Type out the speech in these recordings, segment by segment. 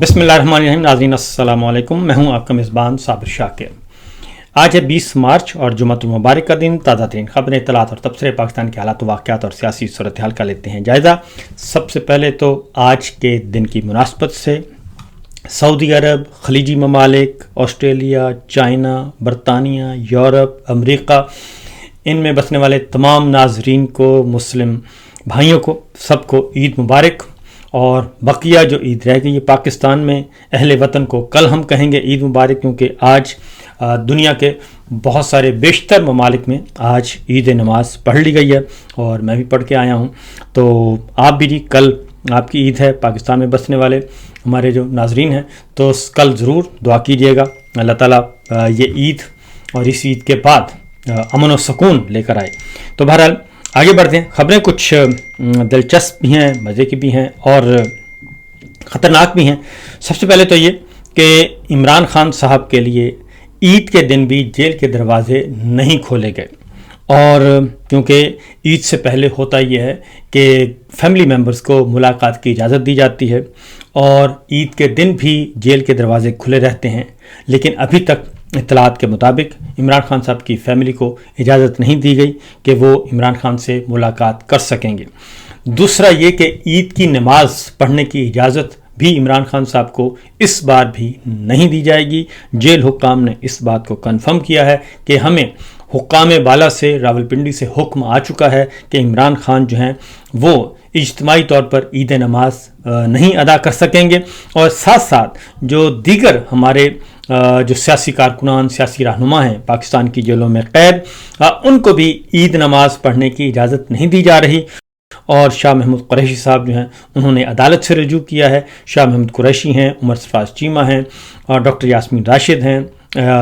बिस्मिल्लाहिर्रहमानिर्रहीम। नाज़रीन अस्सलाम वालेकुम। मैं हूं आपका मेज़बान साबिर शाकिर। आज है 20 मार्च और जुम्मतुल मुबारक का दिन। ताज़ा तरीन खबरें, इत्तलात और तबसरे पाकिस्तान के हालात वाक़यात और सियासी सूरत हाल का लेते हैं जायज़ा। सबसे पहले तो आज के दिन की मुनासबत से सऊदी अरब, खलीजी ममालिक, ऑस्ट्रेलिया, चाइना, बरतानिया, यूरोप, अमरीका, इनमें बसने वाले तमाम नाजरीन को, मुस्लिम भाइयों को, सबको ईद मुबारक। और बकिया जो ईद रह गई है पाकिस्तान में, अहले वतन को कल हम कहेंगे ईद मुबारक, क्योंकि आज दुनिया के बहुत सारे बेशतर ममालिक में आज ईद नमाज पढ़ ली गई है और मैं भी पढ़ के आया हूँ। तो आप भी जी, कल आपकी ईद है। पाकिस्तान में बसने वाले हमारे जो नाजरीन हैं तो कल ज़रूर दुआ कीजिएगा, अल्लाह ताला ये ईद और इस ईद के बाद अमन व सुकून लेकर आए। तो बहरहाल आगे बढ़ते हैं। खबरें कुछ दिलचस्प भी हैं, मज़े की भी हैं और ख़तरनाक भी हैं। सबसे पहले तो ये कि इमरान खान साहब के लिए ईद के दिन भी जेल के दरवाज़े नहीं खोले गए। और क्योंकि ईद से पहले होता यह है कि फैमिली मेम्बर्स को मुलाकात की इजाज़त दी जाती है और ईद के दिन भी जेल के दरवाज़े खुले रहते हैं, लेकिन अभी तक इत्तलात के मुताबिक इमरान खान साहब की फ़ैमिली को इजाज़त नहीं दी गई कि वो इमरान खान से मुलाकात कर सकेंगे। दूसरा ये कि ईद की नमाज पढ़ने की इजाज़त भी इमरान खान साहब को इस बार भी नहीं दी जाएगी। जेल हुक्काम ने इस बात को कन्फर्म किया है कि हमें हुक्काम बाला से, रावलपिंडी से हुक्म आ चुका है कि इमरान खान जो हैं वो इज्तिमाई तौर पर ईद नमाज नहीं अदा कर सकेंगे। और साथ साथ जो दीगर हमारे जो सियासी कारकुनान, सियासी रहनुमा हैं पाकिस्तान की जेलों में कैद, उनको भी ईद नमाज पढ़ने की इजाज़त नहीं दी जा रही। और शाह महमूद कुरैशी साहब जो हैं उन्होंने अदालत से रजू किया है। शाह महमूद कुरैशी हैं, उमर सरफराज चीमा हैं और डॉक्टर यास्मीन राशिद हैं,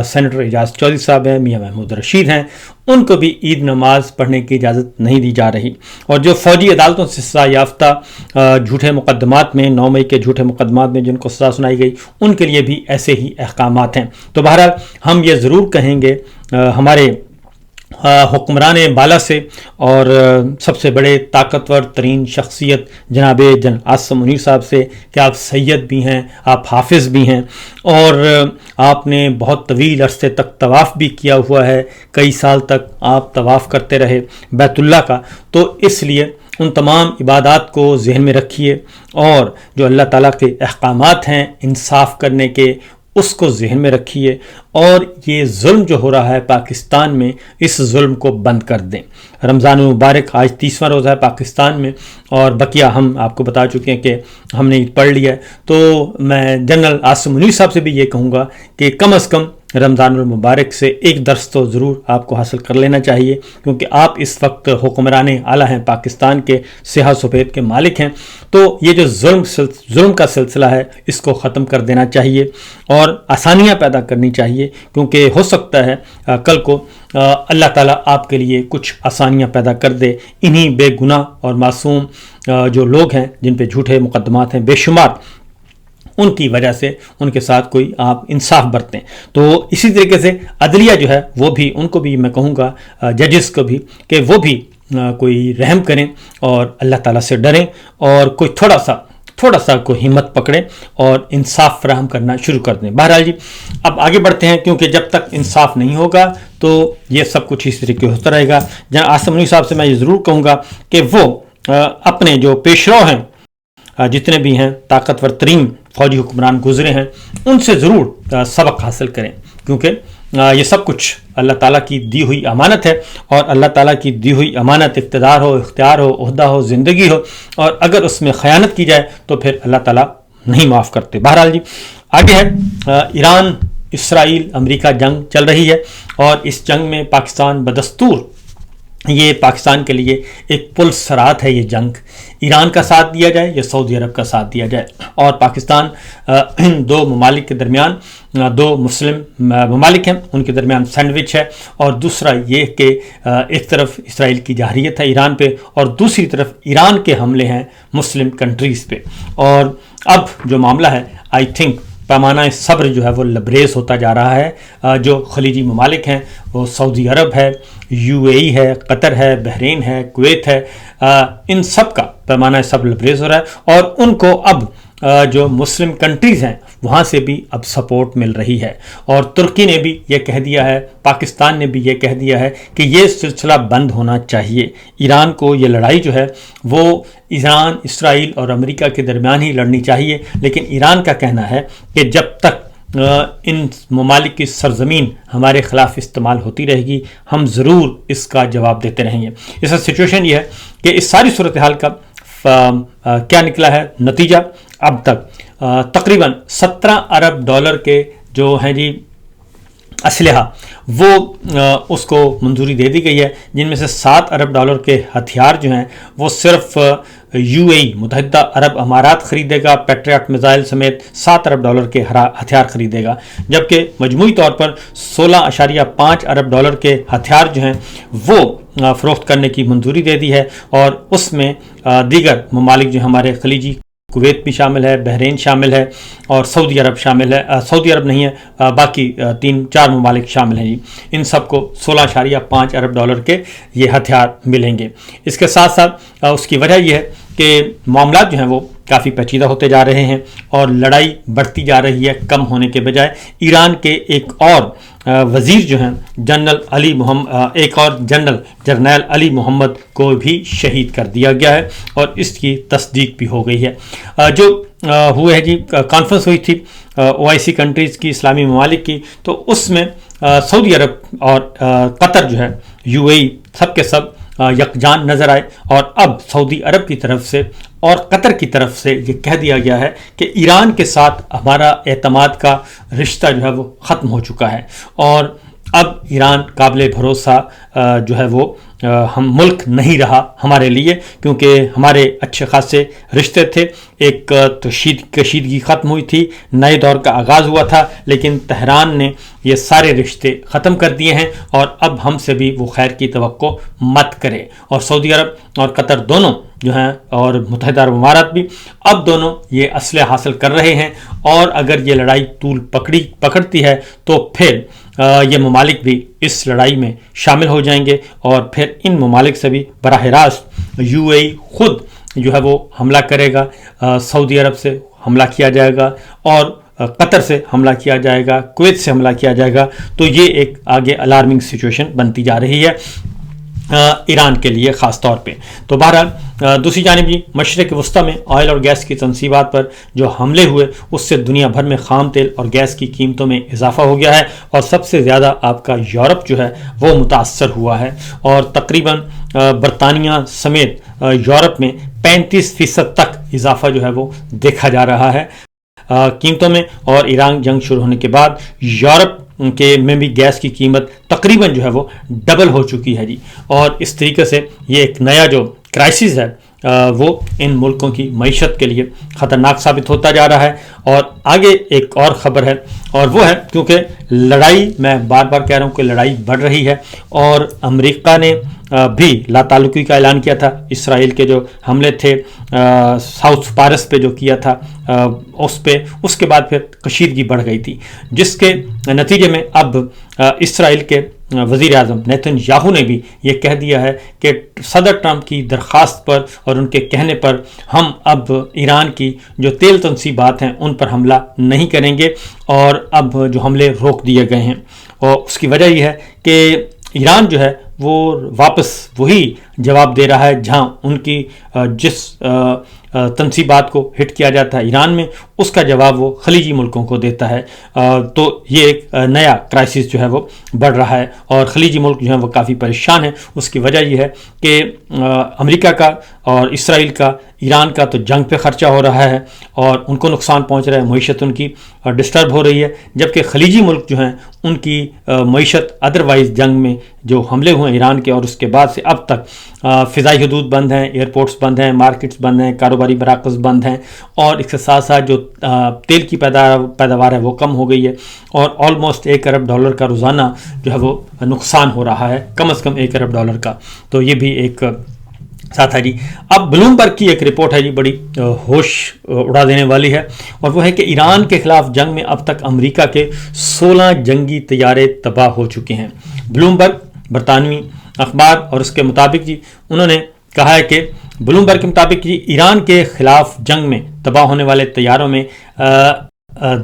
सेनेटर एजाज चौधरी साहब हैं, मियाँ महमूद रशीद हैं, उनको भी ईद नमाज पढ़ने की इजाज़त नहीं दी जा रही। और जो फ़ौजी अदालतों से सज़ा याफ्ता झूठे मुकदमात में, 9 मई के झूठे मुकदमात में जिनको सज़ा सुनाई गई, उनके लिए भी ऐसे ही अहकामात हैं। तो बहरहाल हम ये ज़रूर कहेंगे हमारे हुक्मरान बाला से और सबसे बड़े ताकतवर तरीन शख्सियत जनाब जन आसिम मुनीर साहब से कि आप सैयद भी हैं, आप हाफिज़ भी हैं और आपने बहुत तवील अरसे तक तवाफ़ भी किया हुआ है। कई साल तक आप तवाफ़ करते रहे बैतुल्लाह का, तो इसलिए उन तमाम इबादात को जहन में रखिए और जो अल्लाह ताला के अहकामात हैं इंसाफ करने के, उसको जहन में रखिए और ये जुल्म जो हो रहा है पाकिस्तान में, इस जुल्म को बंद कर दें। रमज़ान मुबारक आज 30वां रोज़ा है पाकिस्तान में और बकिया हम आपको बता चुके हैं कि हमने ईद पढ़ लिया है। तो मैं जनरल आसिम मुनीर साहब से भी ये कहूँगा कि कम अज़ कम रमज़ान मुबारक से एक दर्स तो ज़रूर आपको हासिल कर लेना चाहिए, क्योंकि आप इस वक्त हुक्मरान आला हैं, पाकिस्तान के सियाह सफ़ेद के मालिक हैं। तो ये जो जुल्म का सिलसिला है इसको ख़त्म कर देना चाहिए और आसानियाँ पैदा करनी चाहिए, क्योंकि हो सकता है कल को अल्लाह ताला आपके लिए कुछ आसानियाँ पैदा कर दे। इन्हीं बेगुनाह और मासूम जो लोग हैं जिन पे झूठे मुकदमात हैं बेशुमार, उनकी वजह से उनके साथ कोई आप इंसाफ बरतें। तो इसी तरीके से अदलिया जो है वो भी, उनको भी मैं कहूँगा जजेस को भी कि वो भी कोई रहम करें और अल्लाह ताला से डरें और कोई थोड़ा सा कोई हिम्मत पकड़ें और इंसाफ फराहम करना शुरू कर दें। बहरहाल जी, अब आगे बढ़ते हैं, क्योंकि जब तक इंसाफ नहीं होगा तो ये सब कुछ इस तरीके होता रहेगा। जहाँ आसिम मुनीर साहब से मैं ये ज़रूर कहूँगा कि वो अपने जो पेशरो हैं, जितने भी हैं ताकतवर तरीन फौजी हुक्मरान गुजरे हैं, उनसे ज़रूर सबक हासिल करें, क्योंकि ये सब कुछ अल्लाह ताला की दी हुई अमानत है और अल्लाह ताला की दी हुई अमानत इक़्तिदार हो, इख्तियार हो, ओहदा हो, ज़िंदगी हो, और अगर उसमें ख़यानत की जाए तो फिर अल्लाह ताला नहीं माफ़ करते। बहरहाल जी, आगे है ईरान इसराइल अमेरिका जंग चल रही है और इस जंग में पाकिस्तान बदस्तूर, ये पाकिस्तान के लिए एक पुल सरात है ये जंग। ईरान का साथ दिया जाए या सऊदी अरब का साथ दिया जाए, और पाकिस्तान इन दो ममालिक के दरमियान, दो मुस्लिम ममालिक हैं, उनके दरमियान सैंडविच है। और दूसरा ये कि एक तरफ इसराइल की जारहियत है ईरान पे और दूसरी तरफ ईरान के हमले हैं मुस्लिम कंट्रीज़ पे। और अब जो मामला है, आई थिंक पैमाना सब्र जो है वो लबरेज होता जा रहा है। जो खलीजी ममालिक हैं वो सऊदी अरब है, यूएई है, कतर है, बहरीन है, कुवैत है, इन सब का पैमाना सब्र लबरेज हो रहा है और उनको अब جو مسلم کنٹریز ہیں وہاں سے بھی اب سپورٹ مل رہی ہے، اور ترکی نے بھی یہ کہہ دیا ہے، پاکستان نے بھی یہ کہہ دیا ہے کہ یہ سلسلہ بند ہونا چاہیے۔ ایران کو یہ لڑائی جو ہے وہ ایران، اسرائیل اور امریکہ کے درمیان ہی لڑنی چاہیے، لیکن ایران کا کہنا ہے کہ جب تک ان ممالک کی سرزمین ہمارے خلاف استعمال ہوتی رہے گی ہم ضرور اس کا جواب دیتے رہیں گے۔ اس وقت سچویشن یہ ہے کہ اس ساری صورتحال کا کیا نکلا ہے نتیجہ؟ اب تک تقریباً 17 ارب ڈالر کے جو ہیں جی اسلحہ وہ اس کو منظوری دے دی گئی ہے، جن میں سے 7 ارب ڈالر کے ہتھیار جو ہیں وہ صرف UAE متحدہ عرب امارات خریدے گا، پیٹریاٹ میزائل سمیت 7 ارب ڈالر کے ہتھیار خریدے گا، جبکہ مجموعی طور پر 16.5 ارب ڈالر کے ہتھیار جو ہیں وہ فروخت کرنے کی منظوری دے دی ہے، اور اس میں دیگر ممالک جو ہمارے خلیجی، کویت بھی شامل ہے، بحرین شامل ہے اور سعودی عرب شامل ہے، سعودی عرب نہیں ہے، باقی 3-4 ممالک شامل ہیں جی، ان سب کو 16.5 ارب ڈالر کے یہ ہتھیار ملیں گے۔ اس کے ساتھ ساتھ اس کی وجہ یہ ہے کہ معاملات جو ہیں وہ کافی پیچیدہ ہوتے جا رہے ہیں اور لڑائی بڑھتی جا رہی ہے کم ہونے کے بجائے۔ ایران کے ایک اور وزیر جو ہیں جنرل علی محمد کو بھی شہید کر دیا گیا ہے، اور اس کی تصدیق بھی ہو گئی ہے۔ جو ہوئے ہے جی کانفرنس ہوئی تھی OIC کنٹریز کی، اسلامی ممالک کی، تو اس میں سعودی عرب اور قطر جو ہے UAE سب کے سب یکجان نظر آئے، اور اب سعودی عرب کی طرف سے اور قطر کی طرف سے یہ کہہ دیا گیا ہے کہ ایران کے ساتھ ہمارا اعتماد کا رشتہ جو ہے وہ ختم ہو چکا ہے، اور اب ایران قابل بھروسہ جو ہے وہ ہم ملک نہیں رہا ہمارے لیے، کیونکہ ہمارے اچھے خاصے رشتے تھے، ایک کشیدگی ختم ہوئی تھی، نئے دور کا آغاز ہوا تھا، لیکن تہران نے یہ سارے رشتے ختم کر دیے ہیں، اور اب ہم سے بھی وہ خیر کی توقع مت کرے۔ اور سعودی عرب اور قطر دونوں جو ہیں اور متحدہ عرب امارات بھی اب دونوں یہ اسلحہ حاصل کر رہے ہیں، اور اگر یہ لڑائی طول پکڑتی ہے تو پھر یہ ممالک بھی اس لڑائی میں شامل ہو جائیں گے، اور پھر ان ممالک سے بھی براہ راست UAE خود جو ہے وہ حملہ کرے گا، سعودی عرب سے حملہ کیا جائے گا، اور قطر سے حملہ کیا جائے گا، کویت سے حملہ کیا جائے گا۔ تو یہ ایک آگے الارمنگ سچویشن بنتی جا رہی ہے ایران کے لیے خاص طور پہ۔ تو بہرحال دوسری جانب جی مشرق وسطیٰ میں آئل اور گیس کی تنصیبات پر جو حملے ہوئے اس سے دنیا بھر میں خام تیل اور گیس کی قیمتوں میں اضافہ ہو گیا ہے، اور سب سے زیادہ آپ کا یورپ جو ہے وہ متاثر ہوا ہے، اور تقریباً برطانیہ سمیت یورپ میں 35% تک اضافہ جو ہے وہ دیکھا جا رہا ہے قیمتوں میں، اور ایران جنگ شروع ہونے کے بعد یورپ کے میں بھی گیس کی قیمت تقریباً جو ہے وہ ڈبل ہو چکی ہے جی، اور اس طریقے سے یہ ایک نیا جو کرائسس ہے وہ ان ملکوں کی معیشت کے لیے خطرناک ثابت ہوتا جا رہا ہے۔ اور آگے ایک اور خبر ہے، اور وہ ہے کیونکہ لڑائی، میں بار بار کہہ رہا ہوں کہ لڑائی بڑھ رہی ہے، اور امریکہ نے بھی لا تعلقی کا اعلان کیا تھا، اسرائیل کے جو حملے تھے ساؤتھ پارس پہ جو کیا تھا اس کے بعد پھر کشیدگی بڑھ گئی تھی، جس کے نتیجے میں اب اسرائیل کے وزیر اعظم نیتن یاہو نے بھی یہ کہہ دیا ہے کہ صدر ٹرمپ کی درخواست پر اور ان کے کہنے پر ہم اب ایران کی جو تیل تنصیبات ہیں ان پر حملہ نہیں کریں گے، اور اب جو حملے روک دیے گئے ہیں۔ اور اس کی وجہ یہ ہے کہ ایران جو ہے وہ واپس وہی جواب دے رہا ہے جہاں ان کی جس تنصیبات کو ہٹ کیا جاتا ہے ایران میں، اس کا جواب وہ خلیجی ملکوں کو دیتا ہے۔ تو یہ ایک نیا کرائسس جو ہے وہ بڑھ رہا ہے، اور خلیجی ملک جو ہیں وہ کافی پریشان ہیں۔ اس کی وجہ یہ ہے کہ امریکہ کا اور اسرائیل کا، ایران کا تو جنگ پہ خرچہ ہو رہا ہے اور ان کو نقصان پہنچ رہا ہے، معیشت ان کی ڈسٹرب ہو رہی ہے، جبکہ خلیجی ملک جو ہیں ان کی معیشت ادروائز جنگ میں جو حملے ہوئے ایران کے اور اس کے بعد سے اب تک فضائی حدود بند ہیں، ایئرپورٹس بند ہیں، مارکیٹس بند ہیں، کاروباری مراکز بند ہیں، اور اس کے ساتھ ساتھ جو تیل کی پیداوار ہے وہ کم ہو گئی ہے، اور آلموسٹ $1 ارب کا روزانہ جو ہے وہ نقصان ہو رہا ہے، کم از کم $1 ارب کا۔ تو یہ بھی ایک ساتھ ہے جی۔ اب بلومبرگ کی ایک رپورٹ ہے جی، بڑی ہوش اڑا دینے والی ہے، اور وہ ہے کہ ایران کے خلاف جنگ میں اب تک امریکہ کے 16 جنگی طیارے تباہ ہو چکے ہیں۔ بلومبرگ برطانوی اخبار اور اس کے مطابق جی انہوں نے کہا ہے کہ بلومبرگ کے مطابق جی ایران کے خلاف جنگ میں तबाह होने वाले तैयारों में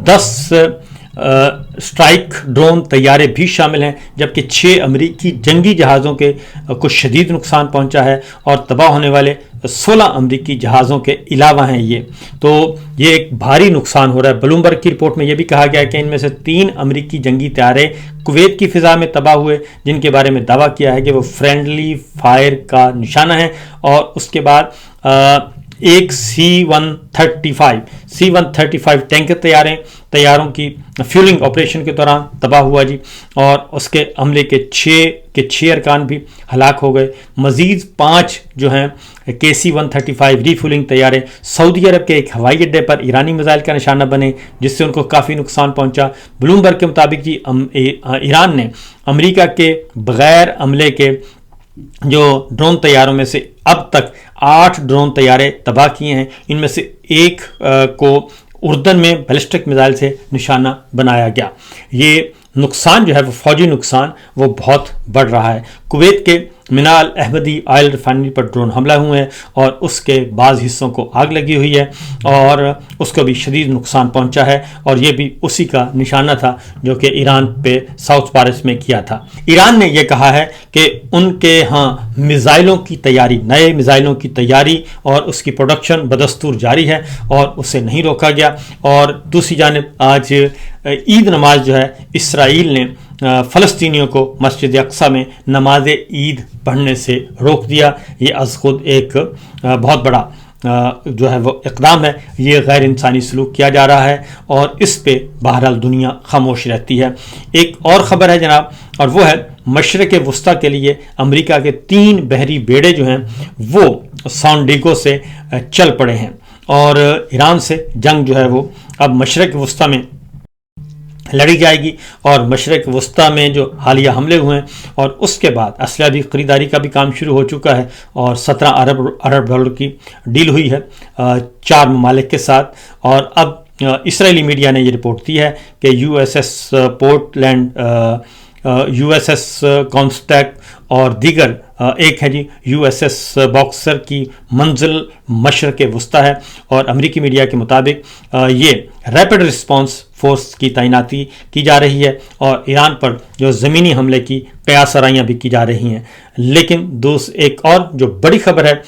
10 स्ट्राइक ड्रोन तैयारे भी शामिल हैं, जबकि 6 अमरीकी जंगी जहाज़ों के कुछ शदीद नुकसान पहुंचा है और तबाह होने वाले 16 अमरीकी जहाज़ों के अलावा हैं ये। तो ये एक भारी नुकसान हो रहा है। ब्लूमबर्ग की रिपोर्ट में ये भी कहा गया है कि इनमें से 3 अमरीकी जंगी तैयारे कुवैत की फ़िज़ा में तबाह हुए, जिनके बारे में दावा किया है कि वो फ्रेंडली फायर का निशाना है। और उसके बाद एक C-135 टैंकर तैयारों की फ्यूलिंग ऑपरेशन के दौरान तबाह हुआ जी, और उसके हमले के 6 अरकान भी हलाक हो गए। मज़ीद 5 जो हैं KC-135 रीफ्यूलिंग तैयारे सऊदी अरब के एक हवाई अड्डे पर ईरानी मिसाइल का निशाना बने, जिससे उनको काफ़ी नुकसान पहुंचा। ब्लूमबर्ग के मुताबिक जी ईरान ने अमेरिका के बग़ैर हमले के जो ड्रोन तैयारों में से अब तक 8 ड्रोन तैयारे तबाह किए हैं। इनमें से एक को उर्दन में बैलिस्टिक मिसाइल से निशाना बनाया गया। ये नुकसान जो है वो फौजी नुकसान वो बहुत बढ़ रहा है। कुवैत के मिनाल अहमदी ऑयल रिफाइनरी पर ड्रोन हमला हुए हैं और उसके बाज़ हिस्सों को आग लगी हुई है और उसको भी शदीद नुकसान पहुंचा है, और ये भी उसी का निशाना था जो कि ईरान पे साउथ पारस में किया था। ईरान ने यह कहा है कि उनके यहाँ मिसाइलों की तैयारी, नए मिसाइलों की तैयारी और उसकी प्रोडक्शन बदस्तूर जारी है और उसे नहीं रोका गया। और दूसरी जानिब आज ईद नमाज जो है इसराइल ने फ़लस्तीनियों को मस्जिद अक्सा में नमाज ईद पढ़ने से रोक दिया। ये अज़ खुद एक बहुत बड़ा जो है वो इक़दाम है। ये गैर इंसानी सलूक किया जा रहा है और इस पे बहरहाल दुनिया खामोश रहती है। एक और ख़बर है जनाब, और वो है मशरक़ वस्ता के लिए अमेरिका के 3 बहरी बेड़े जो हैं वो सान डिएगो से चल पड़े हैं, और ईरान से जंग जो है वो अब मशरक़ वस्ता में लड़ी जाएगी। और मशरक़ वस्ता में जो हालिया हमले हुए हैं और उसके बाद असलहा की ख़रीदारी का भी काम शुरू हो चुका है, और 17 अरब डॉलर की डील हुई है 4 ममालिक के साथ। और अब इसराइली मीडिया ने ये रिपोर्ट दी है कि USS पोर्टलैंड, USS कॉन्स्टैक और दीगर एक है जी USS बॉक्सर की मंजिल मशरक़ वस्ता है। और अमेरिकी मीडिया के मुताबिक ये रैपिड रिस्पांस फोर्स की तैनाती की जा रही है और ईरान पर जो ज़मीनी हमले की क़यासराइयाँ भी की जा रही हैं। लेकिन एक और जो बड़ी खबर है,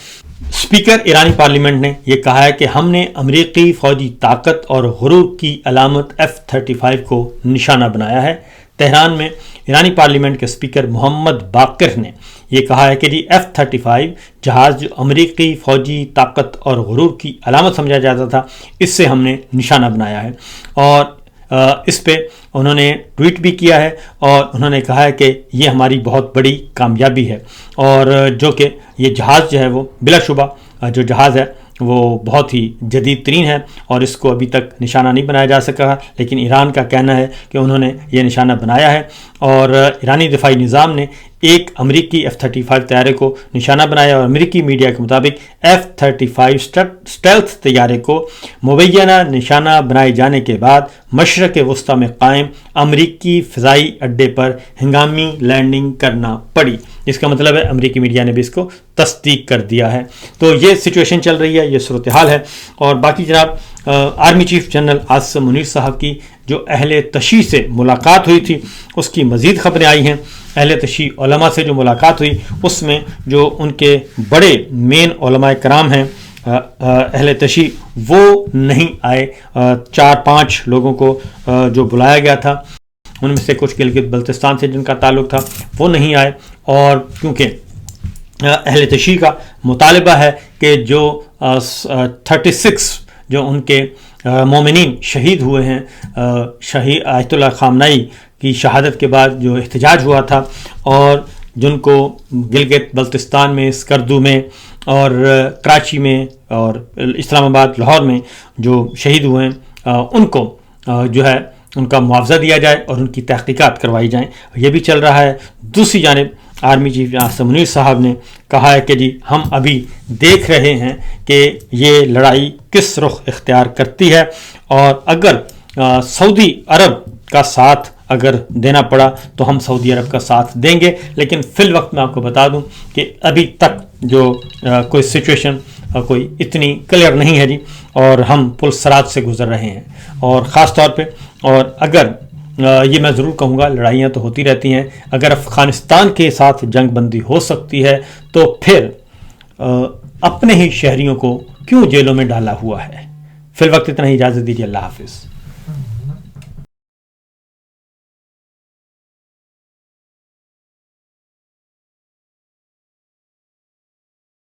स्पीकर ईरानी पार्लियामेंट ने यह कहा है कि हमने अमेरिकी फ़ौजी ताकत और गुरूर की अलामत F-35 को निशाना बनाया है। तेहरान में ईरानी पार्लियामेंट के स्पीकर मोहम्मद बाकिर ने यह कहा है कि जी F-35 जहाज़ जो अमेरिकी फ़ौजी ताकत और गुरूर की अलामत समझा जाता था, इससे हमने निशाना बनाया है। और इस पे उन्होंने ट्वीट भी किया है और उन्होंने कहा है कि ये हमारी बहुत बड़ी कामयाबी है, और जो कि ये जहाज़ जो है वो बिलाशुबा जो जहाज़ है वो बहुत ही जदीद तरीन है और इसको अभी तक निशाना नहीं बनाया जा सका। लेकिन ईरान का कहना है कि उन्होंने ये निशाना बनाया है, और ईरानी दिफाई निज़ाम ने एक अमेरिकी F-35 तैयारे को निशाना बनाया। और अमेरिकी मीडिया के मुताबिक F-35 स्टेल्थ तैयारे को मुबैना निशाना बनाए जाने के बाद मशरक़ वस्ता में कायम अमेरिकी फ़िज़ाई अड्डे पर हंगामी लैंडिंग करना पड़ी। इसका मतलब है अमेरिकी मीडिया ने भी इसको तस्दीक कर दिया है। तो ये सिचुएशन चल रही है, ये सूरत हाल है। और बाकी जनाब army chief general Asim Munir साहब की जो अहले तशी से मुलाकात हुई थी उसकी मज़ीद ख़बरें आई हैं। अहले तशी उलमा से जो मुलाकात हुई उसमें जो उनके बड़े मेन उलमाए कराम हैं अहले तशी, वो नहीं आए। 4-5 लोगों को जो बुलाया गया था उनमें से कुछ गिलगित बल्तिस्तान से जिनका ताल्लुक़ था वो नहीं आए, और क्योंकि अहले तशी का मुतालबा है कि जो 36 जो उनके मोमिनीन शहीद हुए हैं, शहीद आयतुल्लाह ख़ामनाई की शहादत के बाद जो एहतजाज हुआ था और जिनको गिलगित बल्तिस्तान में, स्कर्दू में और कराची में और इस्लामाबाद, लाहौर में जो शहीद हुए हैं उनको जो है उनका मुआवजा दिया जाए और उनकी तहक़ीक़ात करवाई जाएँ, ये भी चल रहा है। दूसरी जानिब आर्मी चीफ आसिम मुनीर साहब ने कहा है कि जी हम अभी देख रहे हैं कि ये लड़ाई किस रुख इख्तियार करती है, और अगर सऊदी अरब का साथ अगर देना पड़ा तो हम सऊदी अरब का साथ देंगे। लेकिन फ़िल वक्त मैं आपको बता दूं कि अभी तक जो कोई सिचुएशन کوئی اتنی کلیئر نہیں ہے جی، اور ہم پلسرات سے گزر رہے ہیں، اور خاص طور پہ اور اگر یہ میں ضرور کہوں گا لڑائیاں تو ہوتی رہتی ہیں، اگر افغانستان کے ساتھ جنگ بندی ہو سکتی ہے تو پھر اپنے ہی شہریوں کو کیوں جیلوں میں ڈالا ہوا ہے۔ فی الوقت اتنا ہی، اجازت دیجیے، اللہ حافظ۔